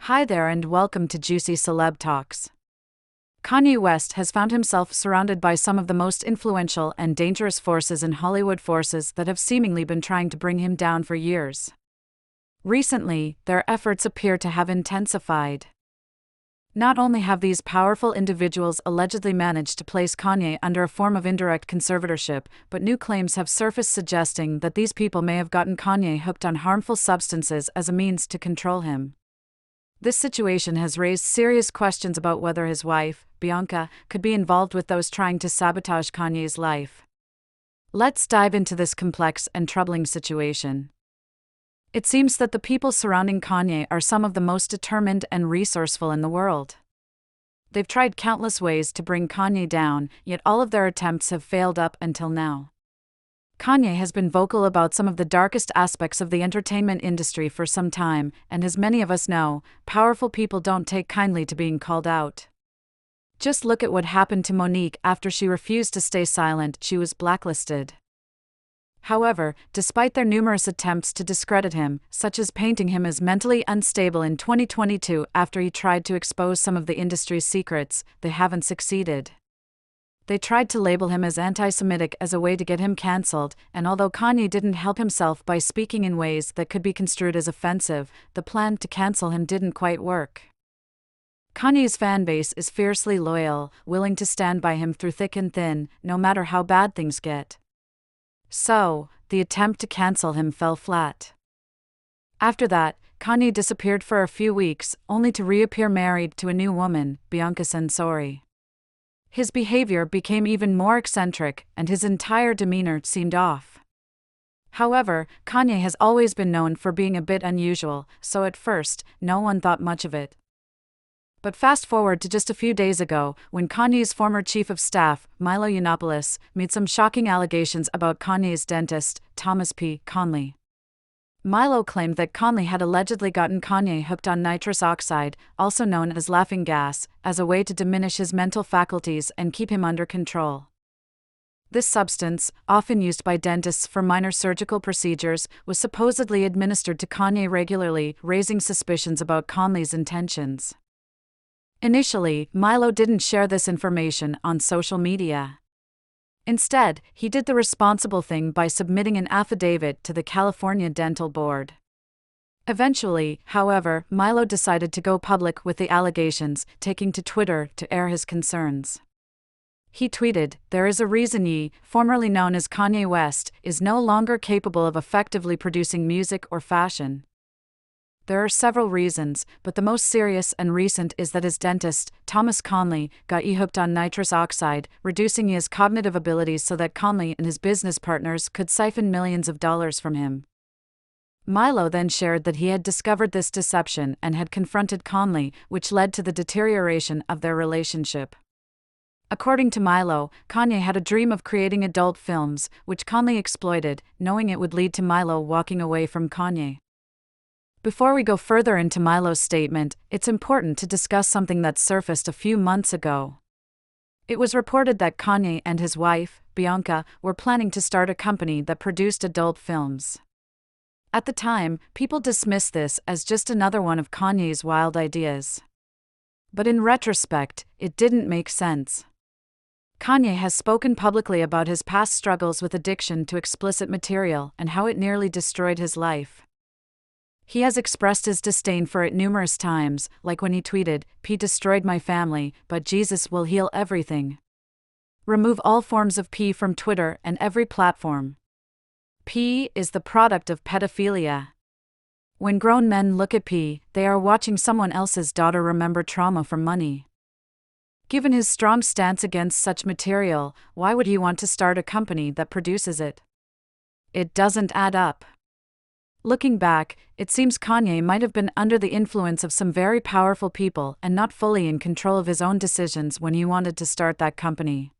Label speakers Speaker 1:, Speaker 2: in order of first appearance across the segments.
Speaker 1: Hi there and welcome to Juicy Celeb Talks. Kanye West has found himself surrounded by some of the most influential and dangerous forces in Hollywood, forces that have seemingly been trying to bring him down for years. Recently, their efforts appear to have intensified. Not only have these powerful individuals allegedly managed to place Kanye under a form of indirect conservatorship, but new claims have surfaced suggesting that these people may have gotten Kanye hooked on harmful substances as a means to control him. This situation has raised serious questions about whether his wife, Bianca, could be involved with those trying to sabotage Kanye's life. Let's dive into this complex and troubling situation. It seems that the people surrounding Kanye are some of the most determined and resourceful in the world. They've tried countless ways to bring Kanye down, yet all of their attempts have failed up until now. Kanye has been vocal about some of the darkest aspects of the entertainment industry for some time, and as many of us know, powerful people don't take kindly to being called out. Just look at what happened to Monique after she refused to stay silent. She was blacklisted. However, despite their numerous attempts to discredit him, such as painting him as mentally unstable in 2022 after he tried to expose some of the industry's secrets, they haven't succeeded. They tried to label him as anti-Semitic as a way to get him cancelled, and although Kanye didn't help himself by speaking in ways that could be construed as offensive, the plan to cancel him didn't quite work. Kanye's fanbase is fiercely loyal, willing to stand by him through thick and thin, no matter how bad things get. So, the attempt to cancel him fell flat. After that, Kanye disappeared for a few weeks, only to reappear married to a new woman, Bianca Censori. His behavior became even more eccentric, and his entire demeanor seemed off. However, Kanye has always been known for being a bit unusual, so at first, no one thought much of it. But fast forward to just a few days ago, when Kanye's former chief of staff, Milo Yiannopoulos, made some shocking allegations about Kanye's dentist, Thomas P. Conley. Milo claimed that Conley had allegedly gotten Kanye hooked on nitrous oxide, also known as laughing gas, as a way to diminish his mental faculties and keep him under control. This substance, often used by dentists for minor surgical procedures, was supposedly administered to Kanye regularly, raising suspicions about Conley's intentions. Initially, Milo didn't share this information on social media. Instead, he did the responsible thing by submitting an affidavit to the California Dental Board. Eventually, however, Milo decided to go public with the allegations, taking to Twitter to air his concerns. He tweeted, "There is a reason Ye, formerly known as Kanye West, is no longer capable of effectively producing music or fashion. There are several reasons, but the most serious and recent is that his dentist, Thomas Conley, got Ye hooked on nitrous oxide, reducing Ye's cognitive abilities so that Conley and his business partners could siphon millions of dollars from him." Milo then shared that he had discovered this deception and had confronted Conley, which led to the deterioration of their relationship. According to Milo, Kanye had a dream of creating adult films, which Conley exploited, knowing it would lead to Milo walking away from Kanye. Before we go further into Milo's statement, it's important to discuss something that surfaced a few months ago. It was reported that Kanye and his wife, Bianca, were planning to start a company that produced adult films. At the time, people dismissed this as just another one of Kanye's wild ideas. But in retrospect, it didn't make sense. Kanye has spoken publicly about his past struggles with addiction to explicit material and how it nearly destroyed his life. He has expressed his disdain for it numerous times, like when he tweeted, "P destroyed my family, but Jesus will heal everything. Remove all forms of P from Twitter and every platform. P is the product of pedophilia. When grown men look at P, they are watching someone else's daughter remember trauma from money." Given his strong stance against such material, why would he want to start a company that produces it? It doesn't add up. Looking back, it seems Kanye might have been under the influence of some very powerful people and not fully in control of his own decisions when he wanted to start that company.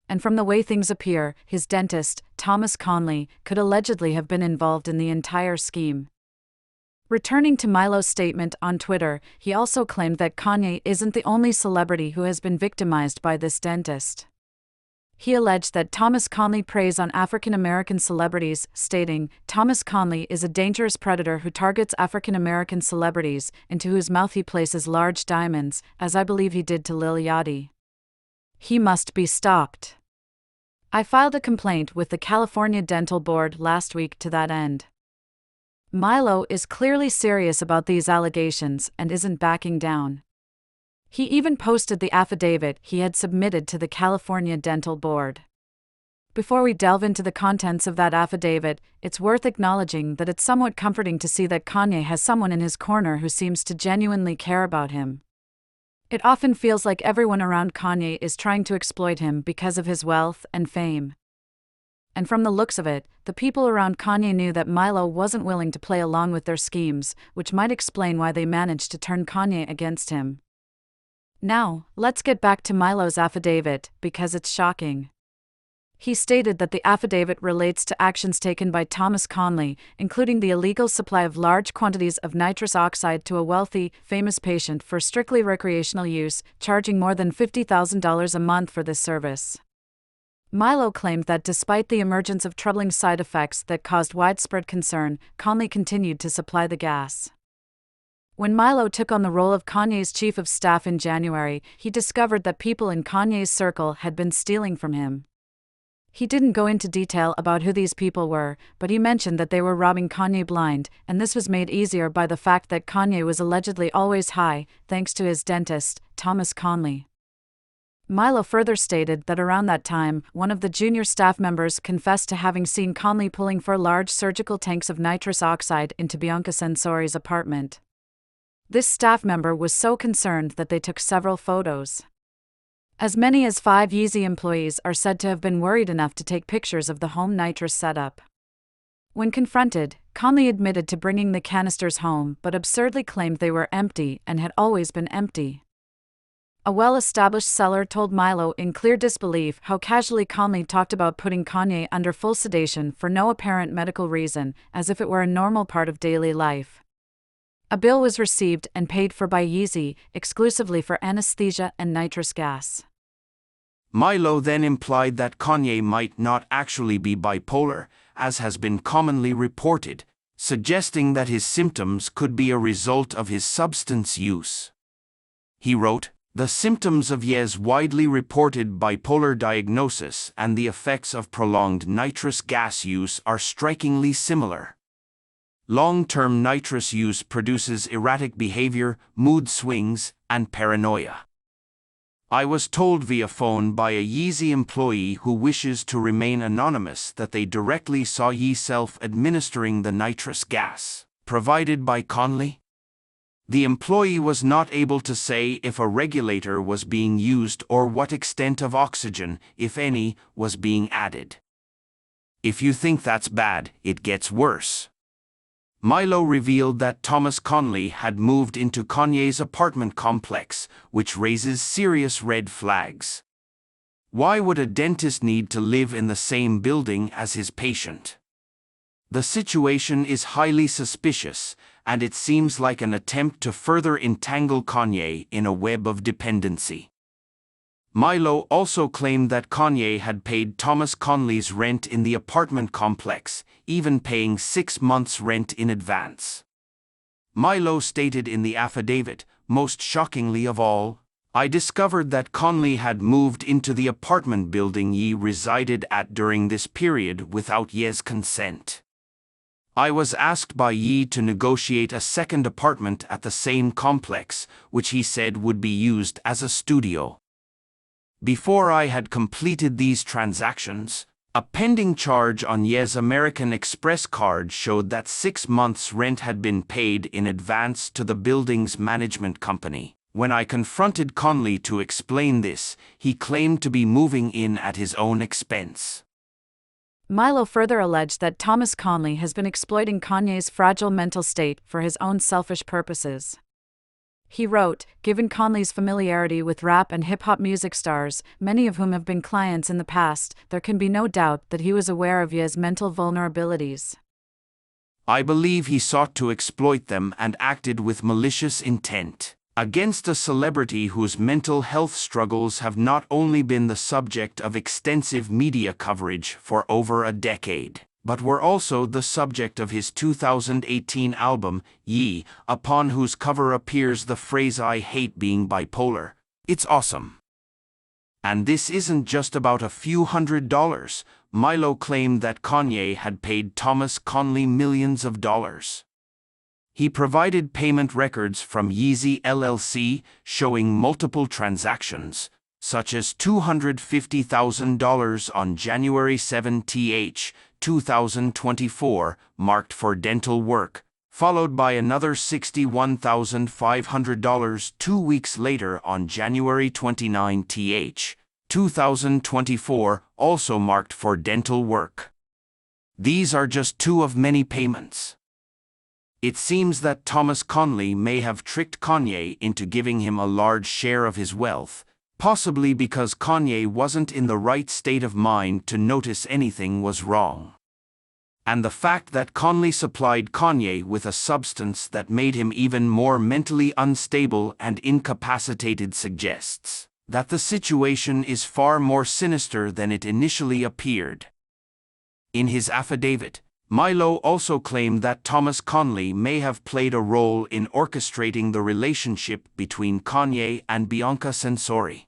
Speaker 1: And from the way things appear, his dentist, Thomas Conley, could allegedly have been involved in the entire scheme. Returning to Milo's statement on Twitter, he also claimed that Kanye isn't the only celebrity who has been victimized by this dentist. He alleged that Thomas Conley preys on African American celebrities, stating, "Thomas Conley is a dangerous predator who targets African American celebrities, into whose mouth he places large diamonds, as I believe he did to Lil Yachty. He must be stopped." I filed a complaint with the California Dental Board last week to that end. Milo is clearly serious about these allegations and isn't backing down. He even posted the affidavit he had submitted to the California Dental Board. Before we delve into the contents of that affidavit, it's worth acknowledging that it's somewhat comforting to see that Kanye has someone in his corner who seems to genuinely care about him. It often feels like everyone around Kanye is trying to exploit him because of his wealth and fame. And from the looks of it, the people around Kanye knew that Milo wasn't willing to play along with their schemes, which might explain why they managed to turn Kanye against him. Now, let's get back to Milo's affidavit, because it's shocking. He stated that the affidavit relates to actions taken by Thomas Conley, including the illegal supply of large quantities of nitrous oxide to a wealthy, famous patient for strictly recreational use, charging more than $50,000 a month for this service. Milo claimed that despite the emergence of troubling side effects that caused widespread concern, Conley continued to supply the gas. When Milo took on the role of Kanye's chief of staff in January, he discovered that people in Kanye's circle had been stealing from him. He didn't go into detail about who these people were, but he mentioned that they were robbing Kanye blind, and this was made easier by the fact that Kanye was allegedly always high, thanks to his dentist, Thomas Conley. Milo further stated that around that time, one of the junior staff members confessed to having seen Conley pulling 4 large surgical tanks of nitrous oxide into Bianca Censori's apartment. This staff member was so concerned that they took several photos. As many as 5 Yeezy employees are said to have been worried enough to take pictures of the home nitrous setup. When confronted, Conley admitted to bringing the canisters home but absurdly claimed they were empty and had always been empty. A well-established seller told Milo in clear disbelief how casually Conley talked about putting Kanye under full sedation for no apparent medical reason, as if it were a normal part of daily life. A bill was received and paid for by Yeezy, exclusively for anesthesia and nitrous gas.
Speaker 2: Milo then implied that Kanye might not actually be bipolar, as has been commonly reported, suggesting that his symptoms could be a result of his substance use. He wrote, "The symptoms of Ye's widely reported bipolar diagnosis and the effects of prolonged nitrous gas use are strikingly similar. Long-term nitrous use produces erratic behavior, mood swings, and paranoia. I was told via phone by a Yeezy employee who wishes to remain anonymous that they directly saw Ye self-administering the nitrous gas provided by Conley. The employee was not able to say if a regulator was being used or what extent of oxygen, if any, was being added. If you think that's bad, it gets worse." Milo revealed that Thomas Conley had moved into Kanye's apartment complex, which raises serious red flags. Why would a dentist need to live in the same building as his patient? The situation is highly suspicious, and it seems like an attempt to further entangle Kanye in a web of dependency. Milo also claimed that Kanye had paid Thomas Conley's rent in the apartment complex, even paying 6 months' rent in advance. Milo stated in the affidavit, "Most shockingly of all, I discovered that Conley had moved into the apartment building Ye resided at during this period without Ye's consent. I was asked by Ye to negotiate a second apartment at the same complex, which he said would be used as a studio. Before I had completed these transactions, a pending charge on Ye's American Express card showed that 6 months' rent had been paid in advance to the building's management company. When I confronted Conley to explain this, he claimed to be moving in at his own expense."
Speaker 1: Milo further alleged that Thomas Conley has been exploiting Kanye's fragile mental state for his own selfish purposes. He wrote, "Given Conley's familiarity with rap and hip-hop music stars, many of whom have been clients in the past, there can be no doubt that he was aware of Ye's mental vulnerabilities.
Speaker 2: I believe he sought to exploit them and acted with malicious intent. against a celebrity whose mental health struggles have not only been the subject of extensive media coverage for over a decade, but were also the subject of his 2018 album, Ye, upon whose cover appears the phrase "I hate being bipolar. It's awesome." And this isn't just about a few $100s. Milo claimed that Kanye had paid Thomas Conley millions of dollars. He provided payment records from Yeezy LLC showing multiple transactions, such as $250,000 on January 7th, 2024, marked for dental work, followed by another $61,500 2 weeks later on January 29th, 2024, also marked for dental work. These are just two of many payments. It seems that Thomas Conley may have tricked Kanye into giving him a large share of his wealth, possibly because Kanye wasn't in the right state of mind to notice anything was wrong. And the fact that Conley supplied Kanye with a substance that made him even more mentally unstable and incapacitated suggests that the situation is far more sinister than it initially appeared. In his affidavit, Milo also claimed that Thomas Conley may have played a role in orchestrating the relationship between Kanye and Bianca Censori.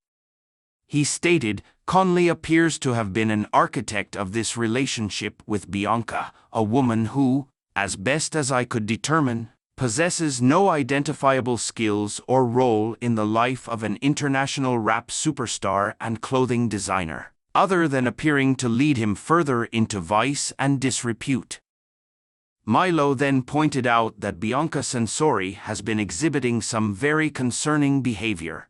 Speaker 2: He stated, "Conley appears to have been an architect of this relationship with Bianca, a woman who, as best as I could determine, possesses no identifiable skills or role in the life of an international rap superstar and clothing designer, other than appearing to lead him further into vice and disrepute." Milo then pointed out that Bianca Censori has been exhibiting some very concerning behavior.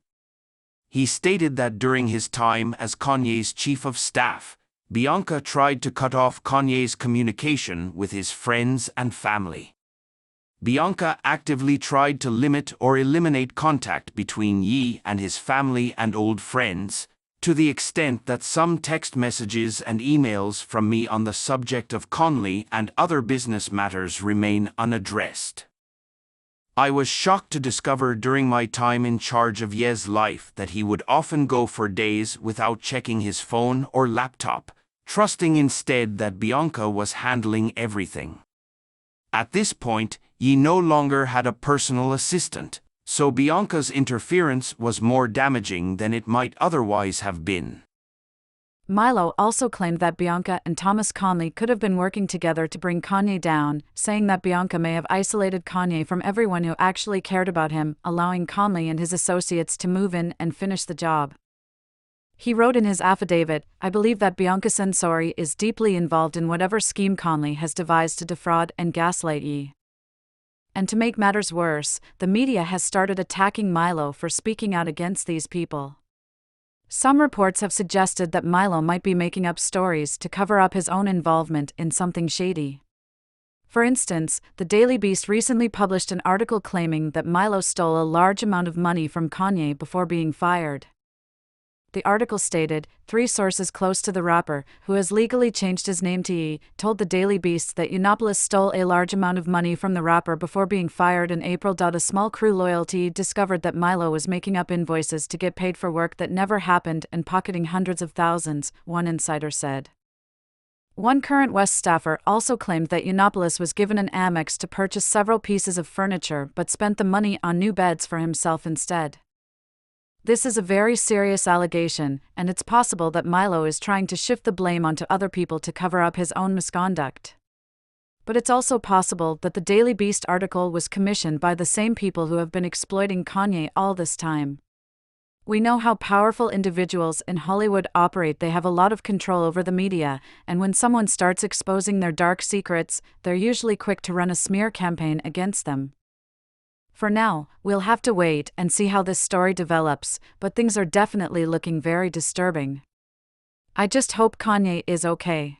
Speaker 2: He stated that during his time as Kanye's chief of staff, Bianca tried to cut off Kanye's communication with his friends and family. Bianca actively tried to limit or eliminate contact between Ye and his family and old friends, to the extent that some text messages and emails from me on the subject of Conley and other business matters remain unaddressed. I was shocked to discover during my time in charge of Ye's life that he would often go for days without checking his phone or laptop, trusting instead that Bianca was handling everything. At this point, Ye no longer had a personal assistant, so Bianca's interference was more damaging than it might otherwise have been.
Speaker 1: Milo also claimed that Bianca and Thomas Conley could have been working together to bring Kanye down, saying that Bianca may have isolated Kanye from everyone who actually cared about him, allowing Conley and his associates to move in and finish the job. He wrote in his affidavit, "I believe that Bianca Censori is deeply involved in whatever scheme Conley has devised to defraud and gaslight Ye." And to make matters worse, the media has started attacking Milo for speaking out against these people. Some reports have suggested that Milo might be making up stories to cover up his own involvement in something shady. For instance, the Daily Beast recently published an article claiming that Milo stole a large amount of money from Kanye before being fired. The article stated, 3 sources close to the rapper, who has legally changed his name to Ye, told the Daily Beast that Yiannopoulos stole a large amount of money from the rapper before being fired in April. A small crew loyalty discovered that Milo was making up invoices to get paid for work that never happened and pocketing hundreds of thousands, one insider said. One current West staffer also claimed that Yiannopoulos was given an Amex to purchase several pieces of furniture but spent the money on new beds for himself instead. This is a very serious allegation, and it's possible that Milo is trying to shift the blame onto other people to cover up his own misconduct. But it's also possible that the Daily Beast article was commissioned by the same people who have been exploiting Kanye all this time. We know how powerful individuals in Hollywood operate. They have a lot of control over the media, and when someone starts exposing their dark secrets, they're usually quick to run a smear campaign against them. For now, we'll have to wait and see how this story develops, but things are definitely looking very disturbing. I just hope Kanye is okay.